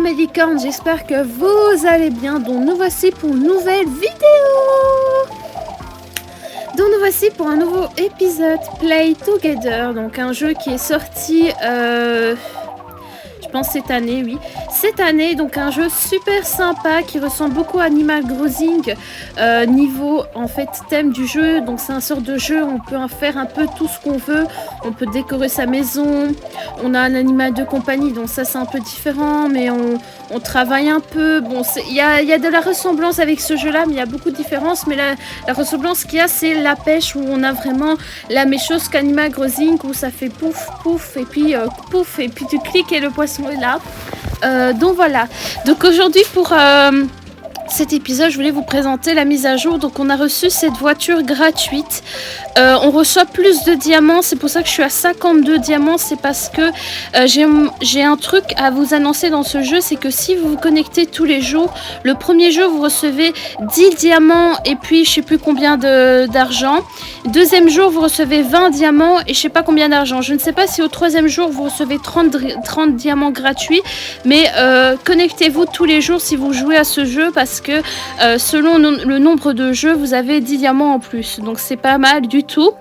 mes licornes, j'espère que vous allez bien. Donc nous voici pour une nouvelle vidéo. Donc nous voici pour un nouveau épisode Play Together. Donc un jeu qui est sorti, je pense cette année, oui. Cette année, donc un jeu super sympa qui ressemble beaucoup à Animal Crossing. Niveau, en fait, thème du jeu. Donc c'est un sort de jeu, on peut en faire un peu tout ce qu'on veut. On peut décorer sa maison. On a un animal de compagnie, donc ça c'est un peu différent. Mais on travaille un peu. Bon, il y a de la ressemblance avec ce jeu-là, mais il y a beaucoup de différences. Mais la ressemblance qu'il y a, c'est la pêche où on a vraiment la même chose qu'Animal Crossing où ça fait pouf, pouf, et puis pouf, et puis tu cliques et le poisson est là. Donc voilà. Donc aujourd'hui pour cet épisode, je voulais vous présenter la mise à jour. Donc on a reçu cette voiture gratuite. On reçoit plus de diamants. C'est pour ça que je suis à 52 diamants. C'est parce que j'ai un truc à vous annoncer dans ce jeu. C'est que si vous vous connectez tous les jours, le premier jour vous recevez 10 diamants et puis je sais plus combien d'argent. Deuxième jour vous recevez 20 diamants et je sais pas combien d'argent. Je ne sais pas si au troisième jour vous recevez 30 diamants gratuits. Mais connectez-vous tous les jours si vous jouez à ce jeu parce que selon le nombre de jeux, vous avez 10 diamants en plus. Donc c'est pas mal du tout.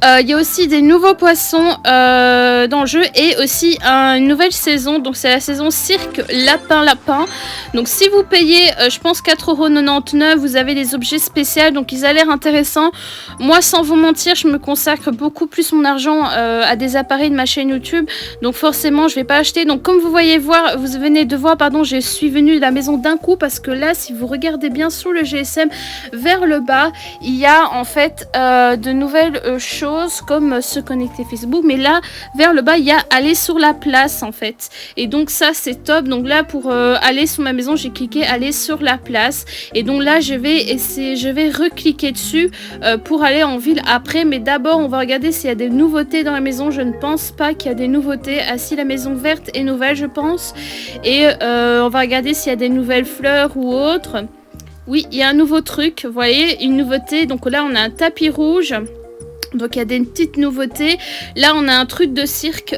Il y a aussi des nouveaux poissons dans le jeu et aussi une nouvelle saison. Donc c'est la saison cirque lapin. Donc si vous payez, je pense 4,99 €, vous avez des objets spéciaux. Donc ils ont l'air intéressants. Moi, sans vous mentir, je me consacre beaucoup plus mon argent à des appareils de ma chaîne YouTube. Donc forcément, je vais pas acheter. Donc comme vous venez de voir, pardon, je suis venue de la maison d'un coup parce que là, si vous regardez bien sur le GSM vers le bas, il y a en fait de nouvelles choses comme se connecter Facebook, mais là vers le bas il y a aller sur la place en fait, et donc ça c'est top. Donc là pour aller sur ma maison, j'ai cliqué aller sur la place et donc là je vais recliquer dessus pour aller en ville après, mais d'abord on va regarder s'il y a des nouveautés dans la maison. Je ne pense pas qu'il y a des nouveautés. Ah si, la maison verte est nouvelle je pense, et on va regarder s'il y a des nouvelles fleurs ou autres. Oui, il y a un nouveau truc, vous voyez, une nouveauté. Donc là on a un tapis rouge. Donc il y a des petites nouveautés. Là on a un truc de cirque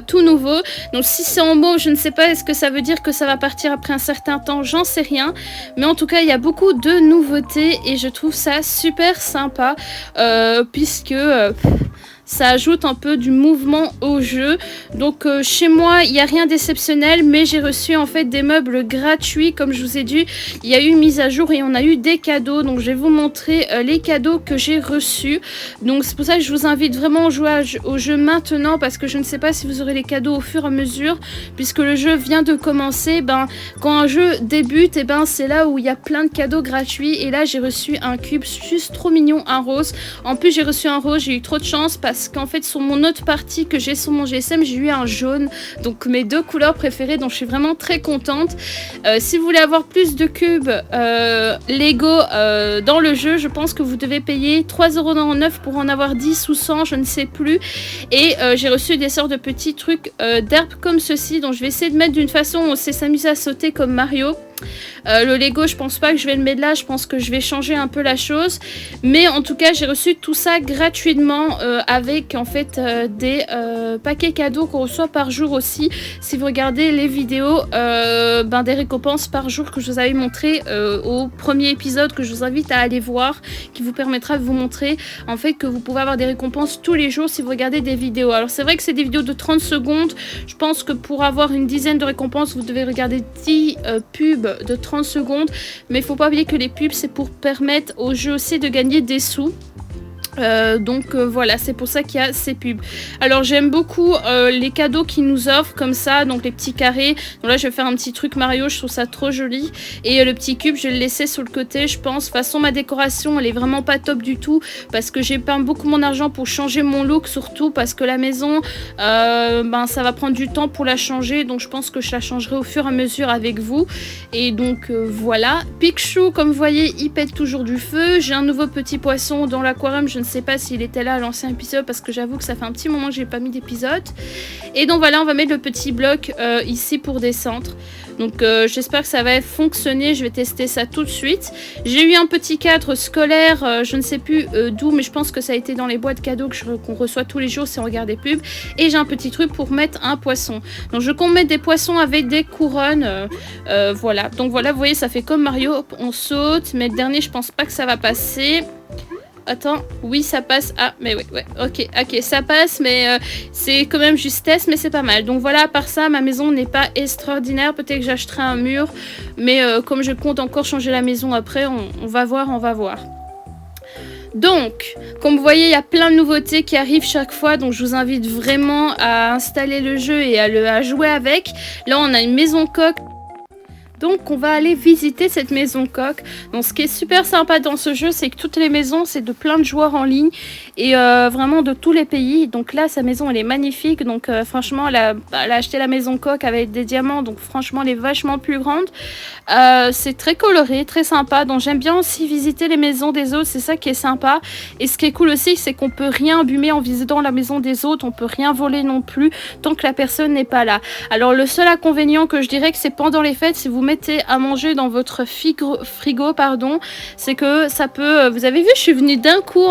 tout nouveau. Donc si c'est en mauve, je ne sais pas, est-ce que ça veut dire que ça va partir après un certain temps, j'en sais rien. Mais en tout cas il y a beaucoup de nouveautés et je trouve ça super sympa puisque ça ajoute un peu du mouvement au jeu. Donc chez moi il n'y a rien d'exceptionnel, mais j'ai reçu en fait des meubles gratuits. Comme je vous ai dit, il y a eu une mise à jour et on a eu des cadeaux. Donc je vais vous montrer les cadeaux que j'ai reçus. Donc c'est pour ça que je vous invite vraiment à jouer au jeu maintenant, parce que je ne sais pas si vous aurez les cadeaux au fur et à mesure, puisque le jeu vient de commencer. Quand un jeu débute, c'est là où il y a plein de cadeaux gratuits. Et là j'ai reçu un cube juste trop mignon, un rose. En plus j'ai reçu un rose, j'ai eu trop de chance parce qu'en fait sur mon autre partie que j'ai sur mon GSM, j'ai eu un jaune. Donc mes deux couleurs préférées, donc je suis vraiment très contente. Si vous voulez avoir plus de cubes Lego dans le jeu, je pense que vous devez payer 3,99 € pour en avoir 10 ou 100, je ne sais plus. Et j'ai reçu des sortes de petits trucs d'herbes comme ceci. Donc je vais essayer de mettre d'une façon où on sait s'amuser à sauter comme Mario. Le Lego, je pense pas que je vais le mettre là, je pense que je vais changer un peu la chose. Mais en tout cas, j'ai reçu tout ça gratuitement avec en fait des paquets cadeaux qu'on reçoit par jour aussi. Si vous regardez les vidéos, des récompenses par jour que je vous avais montré au premier épisode, que je vous invite à aller voir, qui vous permettra de vous montrer en fait que vous pouvez avoir des récompenses tous les jours si vous regardez des vidéos. Alors c'est vrai que c'est des vidéos de 30 secondes. Je pense que pour avoir une dizaine de récompenses, vous devez regarder 10 pubs de 30 secondes, mais il faut pas oublier que les pubs c'est pour permettre au jeu aussi de gagner des sous. Voilà, c'est pour ça qu'il y a ces pubs. Alors j'aime beaucoup les cadeaux qu'ils nous offrent comme ça, donc les petits carrés. Donc là je vais faire un petit truc Mario, je trouve ça trop joli. Et le petit cube je vais le laisser sur le côté, je pense. De toute façon ma décoration elle est vraiment pas top du tout, parce que j'ai peint beaucoup mon argent pour changer mon look, surtout parce que la maison ça va prendre du temps pour la changer. Donc je pense que je la changerai au fur et à mesure avec vous. Et donc voilà, Picsou comme vous voyez il pète toujours du feu. J'ai un nouveau petit poisson dans l'aquarium, je ne sais pas s'il était là à l'ancien épisode parce que j'avoue que ça fait un petit moment que j'ai pas mis d'épisode. Et donc voilà, on va mettre le petit bloc ici pour descendre. Donc j'espère que ça va fonctionner, je vais tester ça tout de suite. J'ai eu un petit cadre scolaire, je ne sais plus d'où, mais je pense que ça a été dans les boîtes cadeaux qu'on reçoit tous les jours si on regarde des pubs. Et j'ai un petit truc pour mettre un poisson. Donc je compte mettre des poissons avec des couronnes, voilà. Donc voilà, vous voyez, ça fait comme Mario, hop, on saute, mais le dernier, je pense pas que ça va passer. Attends, oui ça passe. Ah mais ouais, ok, ça passe, mais c'est quand même justesse, mais c'est pas mal. Donc voilà, à part ça, ma maison n'est pas extraordinaire. Peut-être que j'achèterai un mur, mais comme je compte encore changer la maison après, on va voir, Donc, comme vous voyez, il y a plein de nouveautés qui arrivent chaque fois, donc je vous invite vraiment à installer le jeu et à jouer avec. Là, on a une maison coque. Donc on va aller visiter cette maison coque. Donc ce qui est super sympa dans ce jeu, c'est que toutes les maisons, c'est de plein de joueurs en ligne et vraiment de tous les pays. Donc là, sa maison, elle est magnifique. Donc franchement, elle a acheté la maison coque avec des diamants. Donc franchement, elle est vachement plus grande. C'est très coloré, très sympa. Donc j'aime bien aussi visiter les maisons des autres. C'est ça qui est sympa. Et ce qui est cool aussi, c'est qu'on peut rien abîmer en visitant la maison des autres. On peut rien voler non plus tant que la personne n'est pas là. Alors le seul inconvénient que je dirais que c'est pendant les fêtes, si vous mettez à manger dans votre frigo, pardon, c'est que ça peut... Vous avez vu, je suis venue d'un coup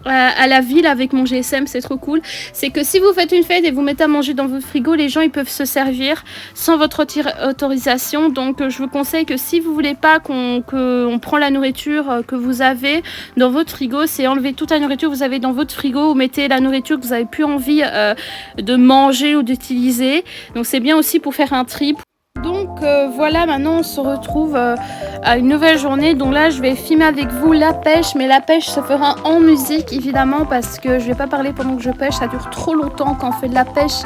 à la ville avec mon GSM, c'est trop cool. C'est que si vous faites une fête et vous mettez à manger dans votre frigo, les gens ils peuvent se servir sans votre autorisation. Donc je vous conseille que si vous voulez pas qu'on prend la nourriture que vous avez dans votre frigo, c'est enlever toute la nourriture que vous avez dans votre frigo ou mettez la nourriture que vous avez plus envie de manger ou d'utiliser. Donc c'est bien aussi pour faire un tri. Donc voilà, maintenant on se retrouve à une nouvelle journée. Donc là je vais filmer avec vous la pêche, mais la pêche se fera en musique évidemment parce que je vais pas parler pendant que je pêche, ça dure trop longtemps quand on fait de la pêche,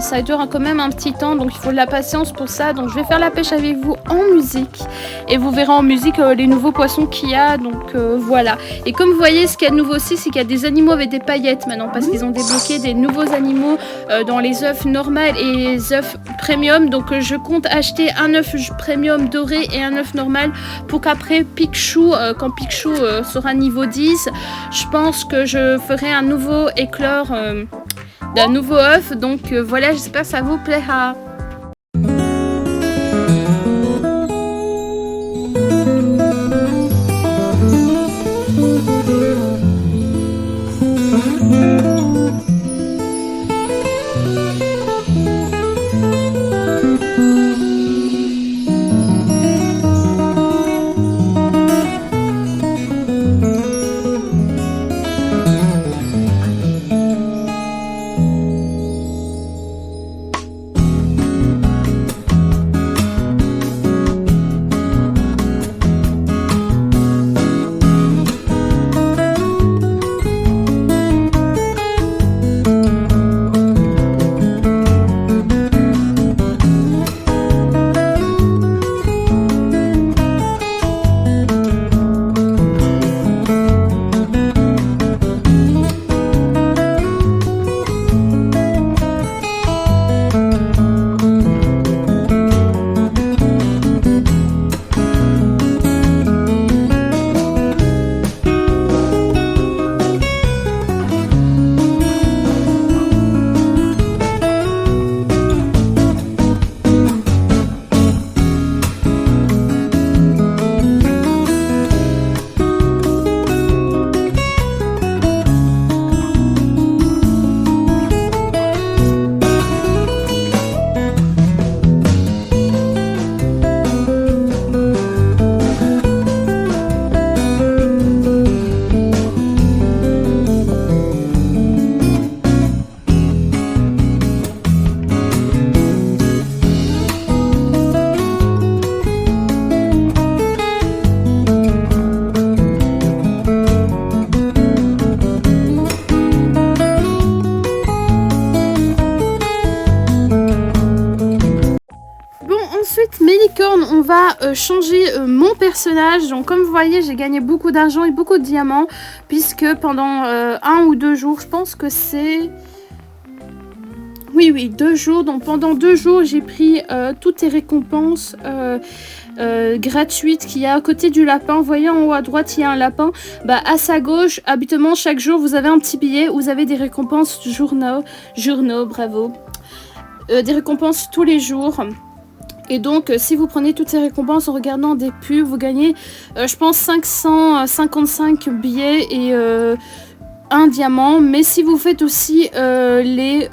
ça dure quand même un petit temps, donc il faut de la patience pour ça. Donc je vais faire la pêche avec vous en musique et vous verrez en musique les nouveaux poissons qu'il y a. Donc voilà, et comme vous voyez, ce qu'il y a de nouveau aussi, c'est qu'il y a des animaux avec des paillettes maintenant parce qu'ils ont débloqué des nouveaux animaux dans les œufs normales et les œufs premium. Donc je compte acheter un œuf premium doré et un œuf normal pour qu'après Picsou, quand Picsou sera niveau 10, je pense que je ferai un nouveau éclore d'un nouveau œuf. Donc voilà, j'espère que ça vous plaira. Ensuite, Mélicorne, on va changer mon personnage. Donc comme vous voyez, j'ai gagné beaucoup d'argent et beaucoup de diamants, puisque pendant 1 ou 2 jours, je pense que c'est... Oui, 2 jours. Donc pendant 2 jours, j'ai pris toutes les récompenses gratuite qu'il y a à côté du lapin. Vous voyez en haut à droite, il y a un lapin. Bah, à sa gauche, habituellement, chaque jour, vous avez un petit billet où vous avez des récompenses journaux, bravo. Des récompenses tous les jours. Et donc, si vous prenez toutes ces récompenses en regardant des pubs, vous gagnez, je pense, 555 billets et un diamant. Mais si vous faites aussi les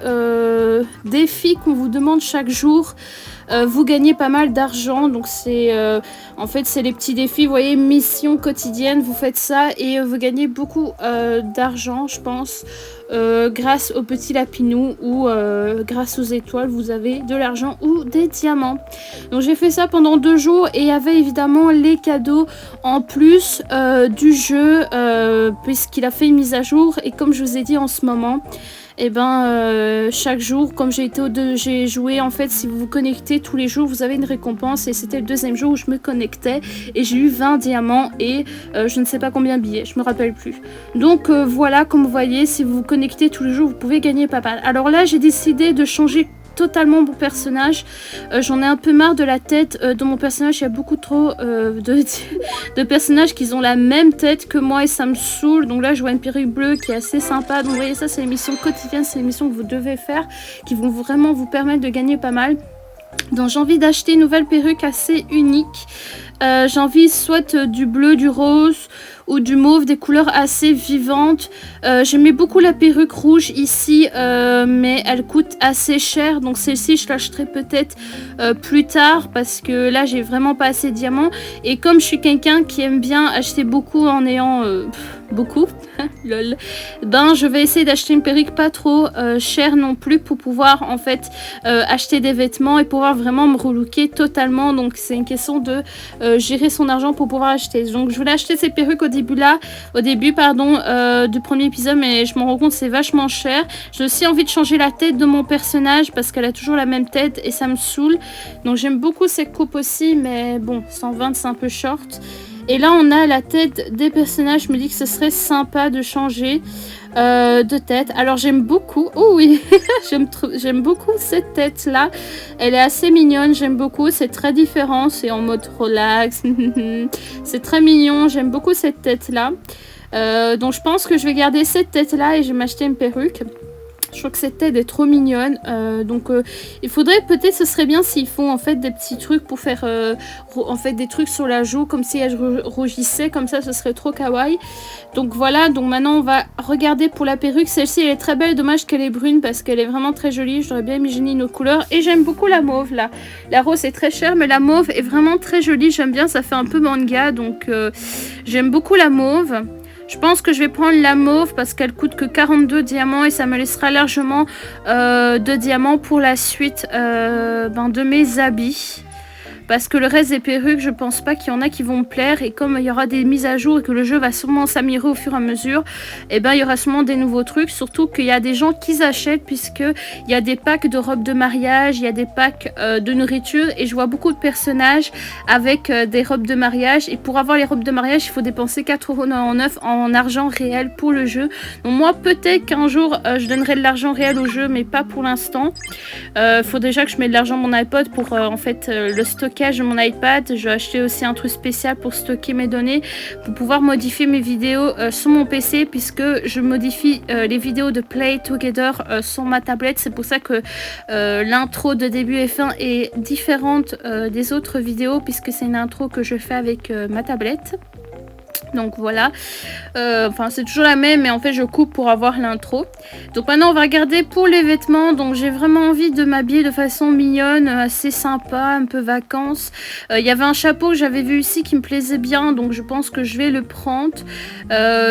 défis qu'on vous demande chaque jour, vous gagnez pas mal d'argent. Donc c'est en fait c'est les petits défis, vous voyez, mission quotidienne, vous faites ça et vous gagnez beaucoup d'argent, je pense, grâce aux petits lapinous ou grâce aux étoiles, vous avez de l'argent ou des diamants. Donc j'ai fait ça pendant 2 jours et il y avait évidemment les cadeaux en plus du jeu, puisqu'il a fait une mise à jour. Et comme je vous ai dit, en ce moment, et chaque jour, comme j'ai joué, en fait, si vous vous connectez tous les jours, vous avez une récompense. Et c'était le 2e jour où je me connectais et j'ai eu 20 diamants et je ne sais pas combien de billets, je me rappelle plus. Donc voilà, comme vous voyez, si vous vous connectez tous les jours, vous pouvez gagner pas mal. Alors là, j'ai décidé de changer totalement mon personnage. J'en ai un peu marre de la tête de mon personnage. Il y a beaucoup trop de personnages qui ont la même tête que moi et ça me saoule. Donc là, je vois une perruque bleue qui est assez sympa. Donc vous voyez, ça, c'est les missions quotidiennes, c'est les missions que vous devez faire qui vont vraiment vous permettre de gagner pas mal. Donc j'ai envie d'acheter une nouvelle perruque assez unique. J'ai envie soit du bleu, du rose ou du mauve, des couleurs assez vivantes. J'aimais beaucoup la perruque rouge ici, mais elle coûte assez cher. Donc celle-ci, je l'achèterai peut-être plus tard parce que là, j'ai vraiment pas assez de diamants. Et comme je suis quelqu'un qui aime bien acheter beaucoup en ayant beaucoup, lol, ben je vais essayer d'acheter une perruque pas trop chère non plus pour pouvoir en fait acheter des vêtements et pouvoir vraiment me relooker totalement. Donc c'est une question de gérer son argent pour pouvoir acheter. Donc je voulais acheter ces perruques au début du premier épisode, mais je me rends compte que c'est vachement cher. J'ai aussi envie de changer la tête de mon personnage parce qu'elle a toujours la même tête et ça me saoule. Donc j'aime beaucoup ces coupes aussi, mais bon, 120 c'est un peu short. Et là on a la tête des personnages. Je me dis que ce serait sympa de changer de tête. Alors j'aime beaucoup, oh oui, j'aime beaucoup cette tête là, elle est assez mignonne, j'aime beaucoup, c'est très différent, c'est en mode relax, c'est très mignon, j'aime beaucoup cette tête là. Donc je pense que je vais garder cette tête là et je vais m'acheter une perruque. Je trouve que cette tête est trop mignonne. Il faudrait peut-être, ce serait bien s'ils font en fait des petits trucs pour faire en fait des trucs sur la joue comme si elle rougissait, comme ça ce serait trop kawaii. Donc voilà, donc maintenant on va regarder pour la perruque. Celle-ci elle est très belle, dommage qu'elle est brune parce qu'elle est vraiment très jolie. J'aurais bien imaginé une autre couleur et j'aime beaucoup la mauve là. La rose est très chère mais la mauve est vraiment très jolie, j'aime bien, ça fait un peu manga donc j'aime beaucoup la mauve. Je pense que je vais prendre la mauve parce qu'elle coûte que 42 diamants et ça me laissera largement de diamants pour la suite de mes habits. Parce que le reste des perruques, je pense pas qu'il y en a qui vont me plaire. Et comme il y aura des mises à jour et que le jeu va sûrement s'améliorer au fur et à mesure, et il y aura sûrement des nouveaux trucs. Surtout qu'il y a des gens qui achètent puisqu'il y a des packs de robes de mariage, il y a des packs de nourriture. Et je vois beaucoup de personnages avec des robes de mariage. Et pour avoir les robes de mariage, il faut dépenser 4,99 € en argent réel pour le jeu. Donc moi, peut-être qu'un jour, je donnerai de l'argent réel au jeu, mais pas pour l'instant. Faut déjà que je mette de l'argent dans mon iPod pour en fait le stocker de mon iPad. Je vais acheter aussi un truc spécial pour stocker mes données, pour pouvoir modifier mes vidéos sur mon PC, puisque je modifie les vidéos de Play Together sur ma tablette. C'est pour ça que l'intro de début et fin est différente des autres vidéos, puisque c'est une intro que je fais avec ma tablette. Donc voilà, c'est toujours la même, mais en fait je coupe pour avoir l'intro. Donc maintenant on va regarder pour les vêtements. Donc j'ai vraiment envie de m'habiller de façon mignonne, assez sympa, un peu vacances. Il y avait un chapeau que j'avais vu ici qui me plaisait bien, donc je pense que je vais le prendre.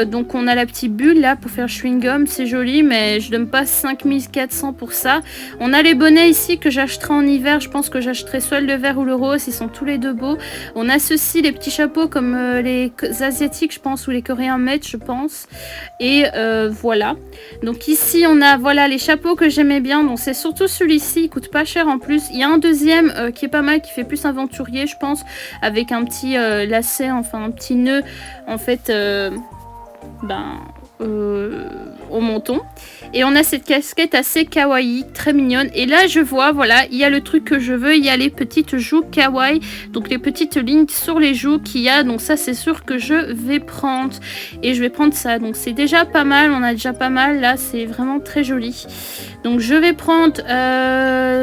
Donc on a la petite bulle là pour faire chewing-gum, c'est joli, mais je donne pas 5400 pour ça. On a les bonnets ici que j'achèterai en hiver, je pense que j'achèterai soit le vert ou le rose, ils sont tous les deux beaux. On a ceci, les petits chapeaux comme les asiatiques je pense, ou les coréens mettent je pense, et voilà. Donc ici on a voilà les chapeaux que j'aimais bien, donc c'est surtout celui-ci, il coûte pas cher en plus. Il y a un deuxième qui est pas mal, qui fait plus aventurier je pense, avec un petit lacet, enfin un petit nœud en fait, au menton. Et on a cette casquette assez kawaii, très mignonne. Et là, je vois, voilà, il y a le truc que je veux. Il y a les petites joues kawaii. Donc, les petites lignes sur les joues qu'il y a. Donc, ça, c'est sûr que je vais prendre. Et je vais prendre ça. Donc, c'est déjà pas mal. On a déjà pas mal. Là, c'est vraiment très joli. Donc, je vais prendre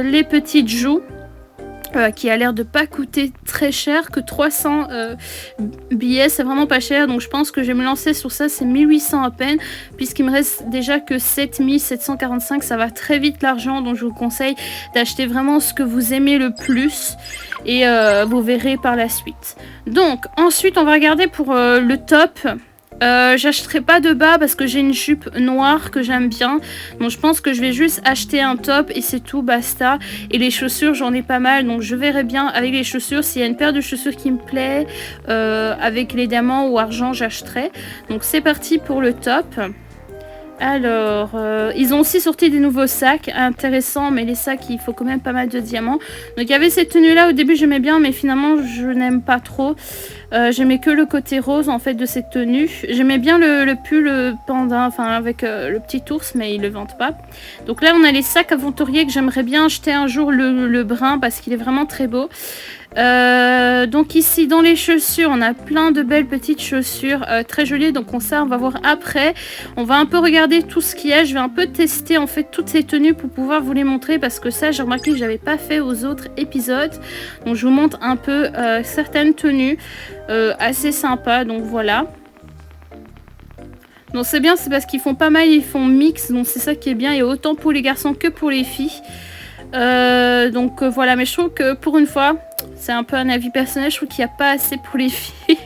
les petites joues. Qui a l'air de pas coûter très cher, que 300 billets, c'est vraiment pas cher, donc je pense que je vais me lancer sur ça, c'est 1800 à peine, puisqu'il me reste déjà que 7745, ça va très vite l'argent, donc je vous conseille d'acheter vraiment ce que vous aimez le plus, et vous verrez par la suite. Donc, ensuite, on va regarder pour le top. J'achèterai pas de bas parce que j'ai une jupe noire que j'aime bien, donc je pense que je vais juste acheter un top et c'est tout, basta. Et les chaussures, j'en ai pas mal, donc je verrai bien avec les chaussures. S'il y a une paire de chaussures qui me plaît avec les diamants ou argent, j'achèterai. Donc c'est parti pour le top. Alors, ils ont aussi sorti des nouveaux sacs intéressants, mais les sacs, il faut quand même pas mal de diamants. Donc il y avait cette tenue là, au début j'aimais bien, mais finalement je n'aime pas trop. J'aimais que le côté rose en fait de cette tenue. J'aimais bien le pull panda, enfin avec le petit ours, mais ils le vendent pas. Donc là on a les sacs aventuriers que j'aimerais bien acheter un jour, le brun, parce qu'il est vraiment très beau. Donc ici dans les chaussures on a plein de belles petites chaussures très jolies, donc ça on va voir après. On va un peu regarder tout ce qu'il y a, je vais un peu tester en fait toutes ces tenues pour pouvoir vous les montrer, parce que ça j'ai remarqué que j'avais pas fait aux autres épisodes. Donc je vous montre un peu certaines tenues assez sympas, donc voilà. Donc c'est bien, c'est parce qu'ils font pas mal, ils font mix, donc c'est ça qui est bien, et autant pour les garçons que pour les filles. Donc voilà, mais je trouve que pour une fois, c'est un peu un avis personnel, je trouve qu'il n'y a pas assez pour les filles.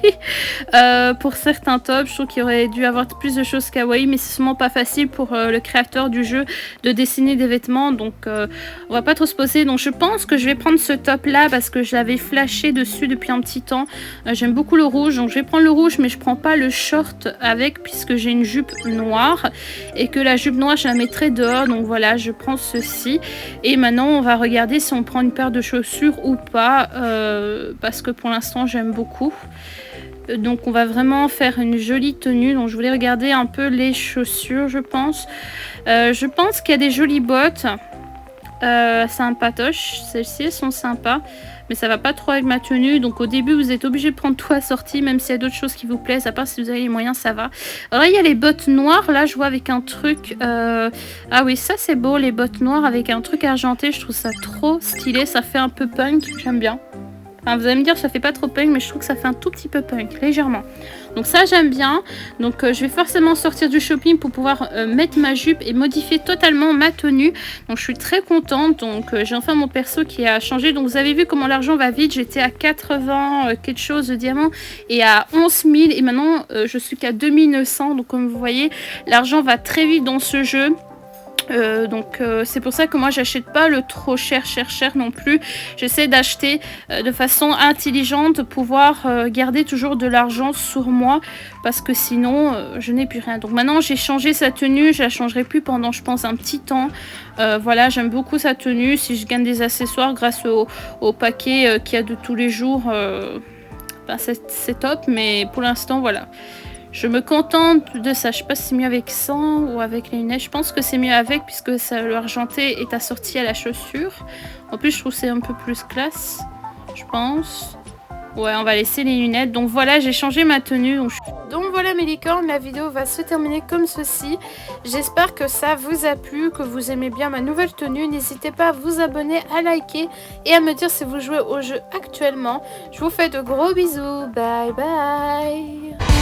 Pour certains tops, je trouve qu'il aurait dû avoir plus de choses kawaii, mais c'est sûrement pas facile pour le créateur du jeu de dessiner des vêtements, donc on va pas trop se poser. Donc je pense que je vais prendre ce top là parce que je l'avais flashé dessus depuis un petit temps. J'aime beaucoup le rouge, donc je vais prendre le rouge, mais je prends pas le short avec, puisque j'ai une jupe noire et que la jupe noire je la mettrai dehors. Donc voilà, je prends ceci, et maintenant on va regarder si on prend une paire de chaussures ou pas, parce que pour l'instant j'aime beaucoup. Donc on va vraiment faire une jolie tenue. Donc je voulais regarder un peu les chaussures, je pense. Je pense qu'il y a des jolies bottes. Sympatoches. Celles-ci sont sympas. Mais ça va pas trop avec ma tenue. Donc au début vous êtes obligé de prendre tout assorti. Même s'il y a d'autres choses qui vous plaisent. À part si vous avez les moyens, ça va. Alors il y a les bottes noires. Là je vois avec un truc. Ah oui, ça c'est beau. Les bottes noires avec un truc argenté. Je trouve ça trop stylé. Ça fait un peu punk. J'aime bien. Enfin, vous allez me dire ça fait pas trop punk, mais je trouve que ça fait un tout petit peu punk, légèrement. Donc ça j'aime bien. Donc je vais forcément sortir du shopping pour pouvoir mettre ma jupe et modifier totalement ma tenue. Donc je suis très contente. Donc j'ai enfin mon perso qui a changé. Donc vous avez vu comment l'argent va vite. J'étais à 80 quelque chose de diamants et à 11 000. Et maintenant je suis qu'à 2900. Donc comme vous voyez, l'argent va très vite dans ce jeu. C'est pour ça que moi j'achète pas le trop cher non plus. J'essaie d'acheter de façon intelligente, de pouvoir garder toujours de l'argent sur moi, parce que sinon je n'ai plus rien. Donc maintenant j'ai changé sa tenue, je la changerai plus pendant je pense un petit temps. Voilà, j'aime beaucoup sa tenue. Si je gagne des accessoires grâce au paquet qu'il y a de tous les jours, ben c'est top, mais pour l'instant voilà. Je me contente de ça. Je sais pas si c'est mieux avec 100 ou avec les lunettes. Je pense que c'est mieux avec, puisque ça, le argenté est assorti à la chaussure. En plus, je trouve que c'est un peu plus classe, je pense. Ouais, on va laisser les lunettes. Donc voilà, j'ai changé ma tenue. Donc voilà mes licornes, la vidéo va se terminer comme ceci. J'espère que ça vous a plu, que vous aimez bien ma nouvelle tenue. N'hésitez pas à vous abonner, à liker et à me dire si vous jouez au jeu actuellement. Je vous fais de gros bisous. Bye bye.